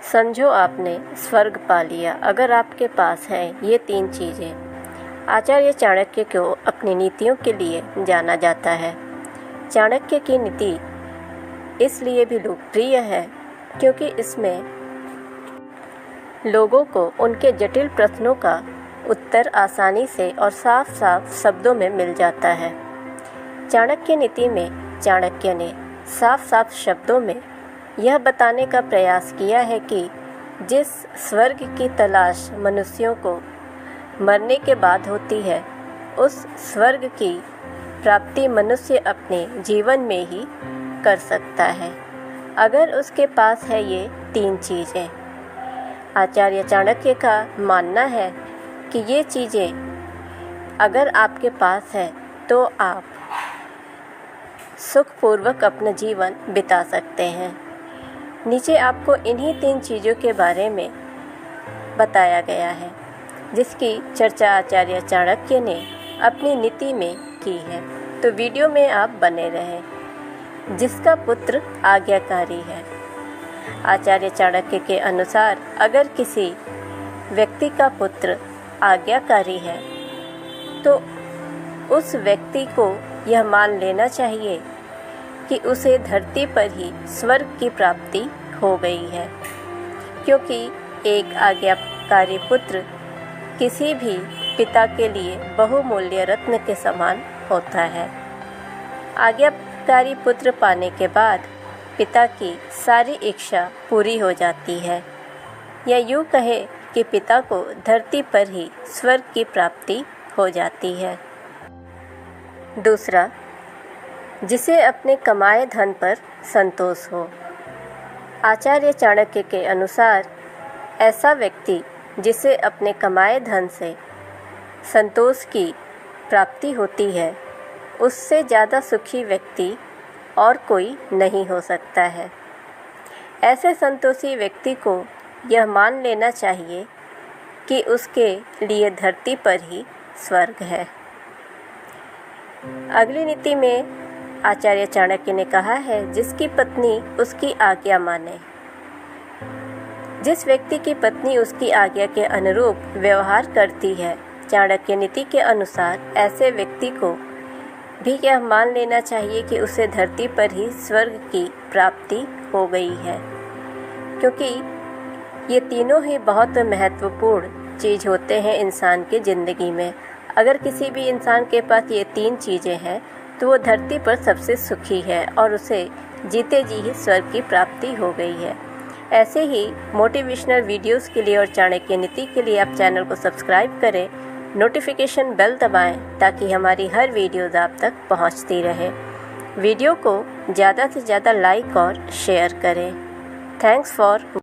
समझो आपने स्वर्ग पा लिया अगर आपके पास है ये 3 चीज़ें। आचार्य चाणक्य को अपनी नीतियों के लिए जाना जाता है। चाणक्य की नीति इसलिए भी लोकप्रिय है क्योंकि इसमें लोगों को उनके जटिल प्रश्नों का उत्तर आसानी से और साफ साफ शब्दों में मिल जाता है। चाणक्य नीति में चाणक्य ने साफ साफ शब्दों में यह बताने का प्रयास किया है कि जिस स्वर्ग की तलाश मनुष्यों को मरने के बाद होती है, उस स्वर्ग की प्राप्ति मनुष्य अपने जीवन में ही कर सकता है अगर उसके पास है ये 3 चीज़ें। आचार्य चाणक्य का मानना है कि ये चीज़ें अगर आपके पास है तो आप सुखपूर्वक अपना जीवन बिता सकते हैं। नीचे आपको इन्हीं 3 चीज़ों के बारे में बताया गया है जिसकी चर्चा आचार्य चाणक्य ने अपनी नीति में की है, तो वीडियो में आप बने रहें। जिसका पुत्र आज्ञाकारी है। आचार्य चाणक्य के अनुसार अगर किसी व्यक्ति का पुत्र आज्ञाकारी है तो उस व्यक्ति को यह मान लेना चाहिए कि उसे धरती पर ही स्वर्ग की प्राप्ति हो गई है, क्योंकि एक आज्ञाकारी पुत्र किसी भी पिता के लिए बहुमूल्य रत्न के समान होता है। आज्ञाकारी पुत्र पाने के बाद पिता की सारी इच्छा पूरी हो जाती है, या यूँ कहे कि पिता को धरती पर ही स्वर्ग की प्राप्ति हो जाती है। दूसरा, जिसे अपने कमाए धन पर संतोष हो। आचार्य चाणक्य के अनुसार ऐसा व्यक्ति जिसे अपने कमाए धन से संतोष की प्राप्ति होती है, उससे ज़्यादा सुखी व्यक्ति और कोई नहीं हो सकता है। ऐसे संतोषी व्यक्ति को यह मान लेना चाहिए कि उसके लिए धरती पर ही स्वर्ग है। अगली नीति में आचार्य चाणक्य ने कहा है, जिसकी पत्नी उसकी आज्ञा माने। जिस व्यक्ति की पत्नी उसकी आज्ञा के अनुरूप व्यवहार करती है, चाणक्य नीति के अनुसार ऐसे व्यक्ति को भी यह मान लेना चाहिए कि उसे धरती पर ही स्वर्ग की प्राप्ति हो गई है, क्योंकि ये तीनों ही बहुत महत्वपूर्ण चीज़ होते हैं इंसान की ज़िंदगी में। अगर किसी भी इंसान के पास ये 3 चीज़ें हैं तो वो धरती पर सबसे सुखी है और उसे जीते जी ही स्वर्ग की प्राप्ति हो गई है। ऐसे ही मोटिवेशनल वीडियोस के लिए और चाणक्य नीति के लिए आप चैनल को सब्सक्राइब करें, नोटिफिकेशन बेल दबाएं ताकि हमारी हर वीडियोज़ आप तक पहुंचती रहे। वीडियो को ज़्यादा से ज़्यादा लाइक और शेयर करें। Thanks for